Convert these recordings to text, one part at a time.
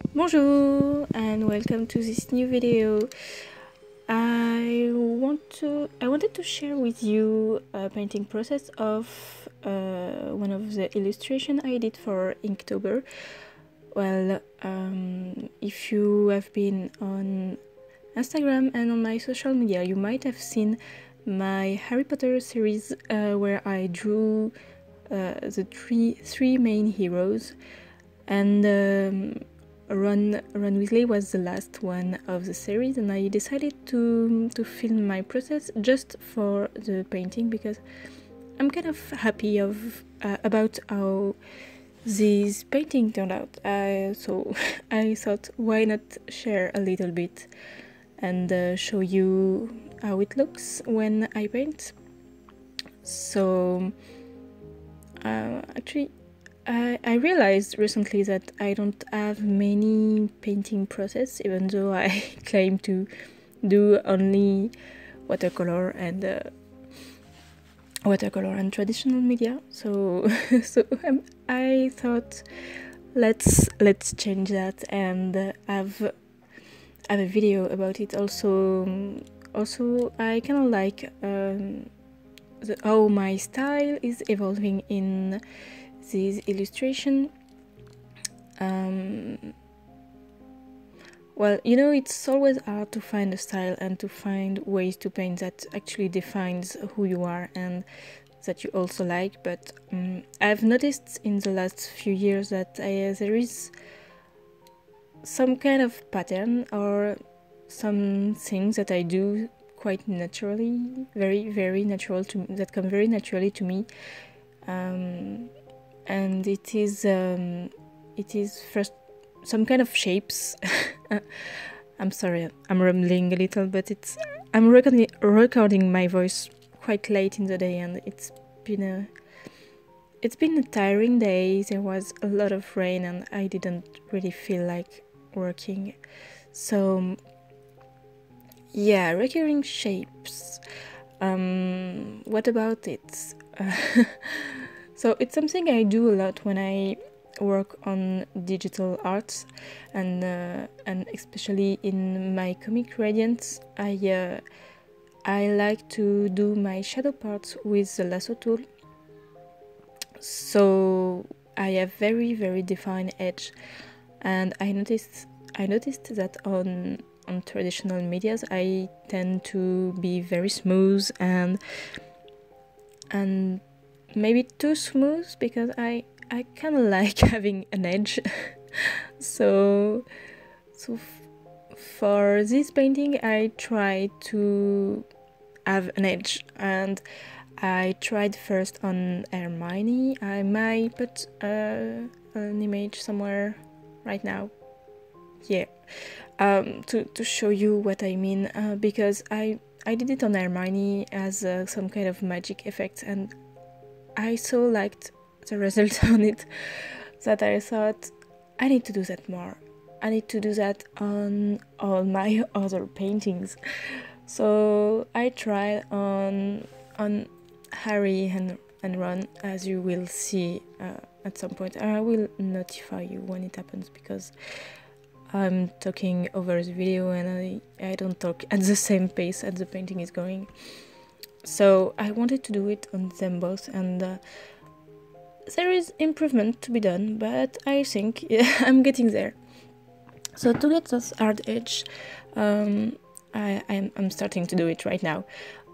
Bonjour and welcome to this new video. I wanted to share with you a painting process of one of the illustration I did for Inktober. Well, if you have been on Instagram and on my social media, you might have seen my Harry Potter series where I drew the three main heroes, and Ron Weasley was the last one of the series, and I decided to film my process just for the painting because I'm kind of happy about how this painting turned out. So I thought, why not share a little bit and show you how it looks when I paint. So actually, I realized recently that I don't have many painting process, even though I claim to do only watercolor and traditional media. So I thought let's change that and have a video about it. Also I kind of like how my style is evolving in this illustration. Well, you know, it's always hard to find a style and to find ways to paint that actually defines who you are and that you also like, but I've noticed in the last few years that there is some kind of pattern or some things that I do quite naturally, very natural to me, that come very naturally to me. And it is first some kind of shapes. I'm sorry, I'm rambling a little, but I'm recording my voice quite late in the day, and it's been a tiring day. There was a lot of rain, and I didn't really feel like working. So yeah, recurring shapes. What about it? So it's something I do a lot when I work on digital arts, and especially in my comic gradients, I like to do my shadow parts with the lasso tool. So I have very defined edge, and I noticed that on traditional medias I tend to be very smooth and maybe too smooth because I kind of like having an edge. so for this painting I tried to have an edge, and I tried first on Hermione. I might put an image somewhere right now, yeah, to show you what I mean, because I did it on Hermione as some kind of magic effect, and I so liked the result on it that I thought I need to do that more. I need to do that on all my other paintings. So I tried on Harry and Ron, as you will see at some point. I will notify you when it happens because I'm talking over the video and I don't talk at the same pace as the painting is going. So I wanted to do it on them both, and there is improvement to be done, but I think I'm getting there. So to get this hard edge, I'm starting to do it right now.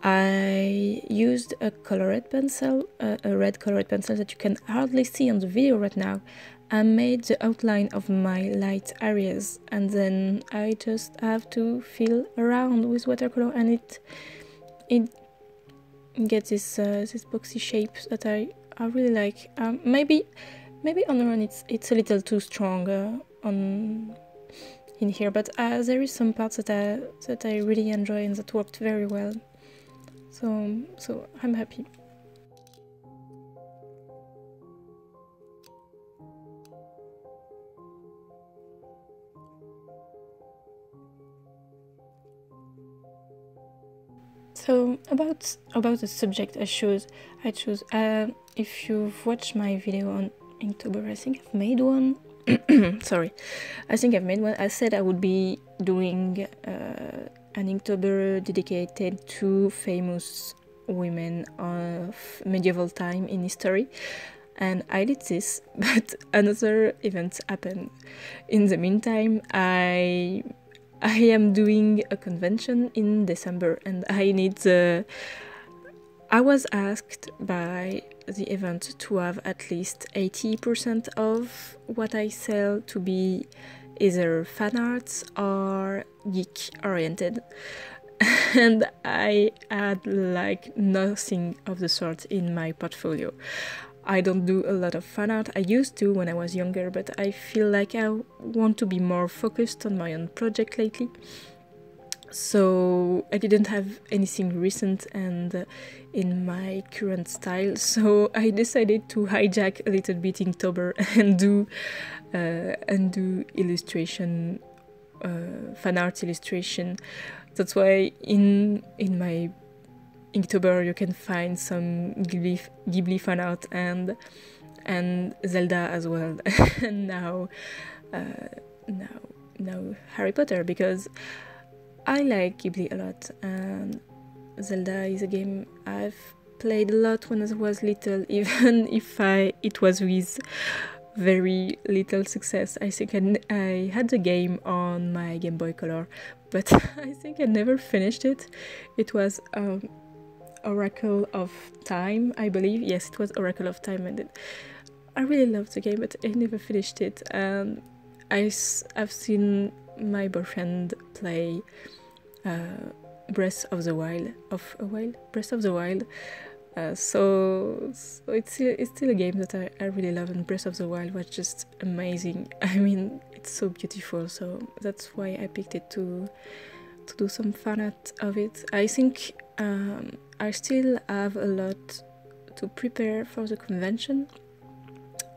I used a colored pencil, a red colored pencil that you can hardly see on the video right now. I made the outline of my light areas, and then I just have to fill around with watercolor, and it gets this boxy shapes that I really like. Maybe on the run it's a little too strong in here, but there is some parts that I really enjoy and that worked very well. So I'm happy. So about the subject I choose, if you've watched my video on Inktober, I think I've made one Sorry, I think I've made one. I said I would be doing an Inktober dedicated to famous women of medieval time in history, and I did this, but another event happened. In the meantime, I am doing a convention in December, and I was asked by the event to have at least 80% of what I sell to be either fan arts or geek oriented. And I had like nothing of the sort in my portfolio. I don't do a lot of fan art. I used to when I was younger, but I feel like I want to be more focused on my own project lately. So I didn't have anything recent and in my current style, so I decided to hijack a little bit Inktober and do illustration, fan art illustration. That's why in my Inktober you can find some Ghibli fan art and Zelda as well, and now Harry Potter, because I like Ghibli a lot, and Zelda is a game I've played a lot when I was little, even if it was with very little success. I think I had the game on my Game Boy Color, but I think I never finished it. It was Oracle of Time, I believe. Yes, it was Oracle of Time, and I really loved the game, but I never finished it. I've seen my boyfriend play Breath of the Wild. So it's still a game that I really love, and Breath of the Wild was just amazing. I mean, it's so beautiful, so that's why I picked it to do some fan art of it. I think I still have a lot to prepare for the convention,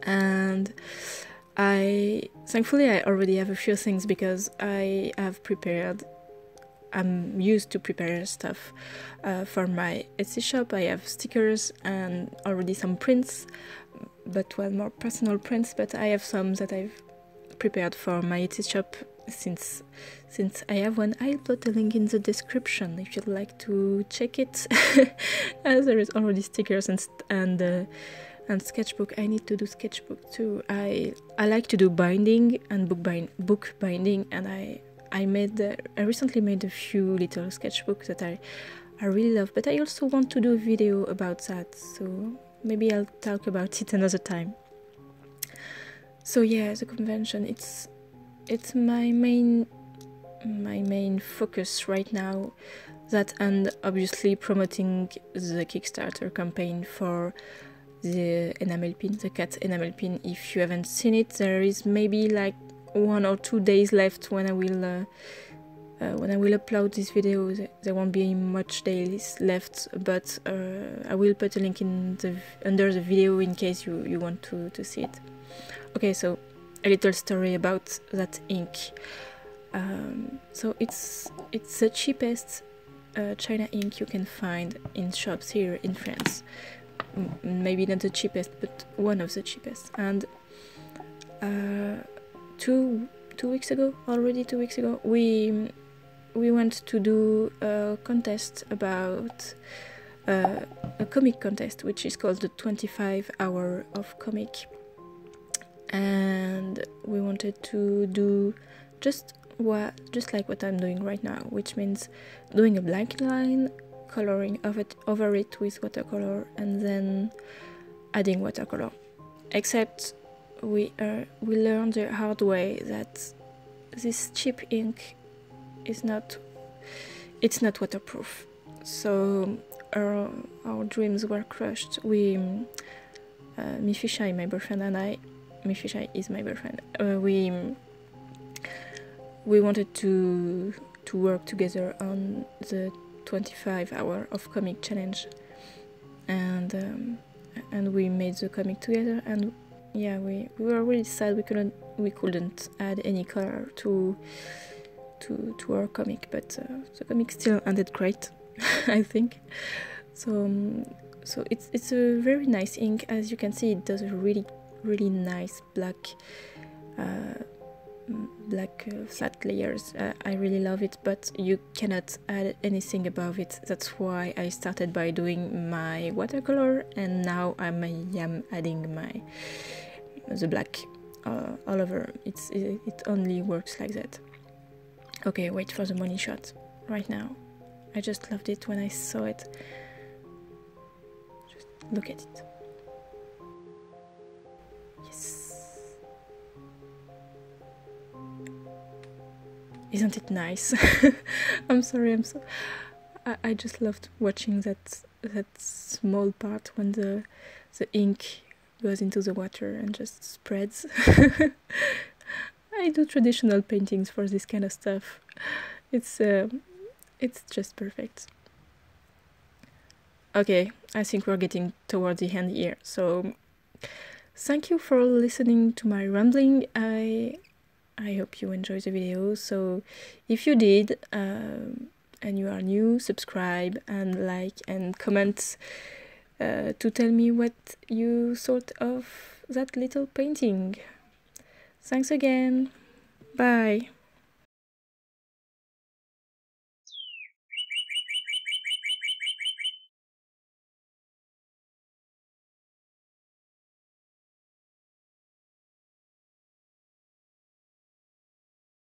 and thankfully I already have a few things because I have prepared. I'm used to prepare stuff for my Etsy shop. I have stickers and already some prints, but more personal prints. But I have some that I've prepared for my Etsy shop since I have one. I'll put the link in the description if you'd like to check it. As there is already stickers and sketchbook. I need to do sketchbook too. I like to do binding and book binding, and I recently made a few little sketchbooks that I really love, but I also want to do a video about that, so maybe I'll talk about it another time. So yeah, the convention, it's my main focus right now, that, and obviously promoting the Kickstarter campaign for the enamel pin, the cat enamel pin. If you haven't seen it, there is maybe like 1 or 2 days left when I will upload this video. There won't be much days left, but I will put a link under the video in case you want to see it. Okay, so a little story about that ink. So it's the cheapest China ink you can find in shops here in France. Maybe not the cheapest, but one of the cheapest. And 2 weeks ago, we went to do a contest about a comic contest, which is called the 25 Hour of Comic, and we wanted to do just like what I'm doing right now, which means doing a blank line, coloring over it with watercolor, and then adding watercolor. Except we learned the hard way that this cheap ink it's not waterproof. So our dreams were crushed. Mifishai, my boyfriend, and I. Mifishai is my boyfriend. We wanted to work together on the 25 Hour of Comic challenge, and we made the comic together. And yeah, we were really sad we couldn't add any color to our comic, but the comic still ended great, I think. So it's a very nice ink. As you can see, it does a really nice black black flat layers. I really love it, but you cannot add anything above it. That's why I started by doing my watercolor, and now I am adding the black all over. It only works like that. Okay, wait for the money shot right now. I just loved it when I saw it. Just look at it. Yes. Isn't it nice? I'm sorry, I just loved watching that small part when the ink goes into the water and just spreads. I do traditional paintings for this kind of stuff. It's just perfect. Okay, I think we're getting toward the end here. So thank you for listening to my rambling. I hope you enjoyed the video. So if you did, and you are new, subscribe and like and comment to tell me what you thought of that little painting. Thanks again. Bye.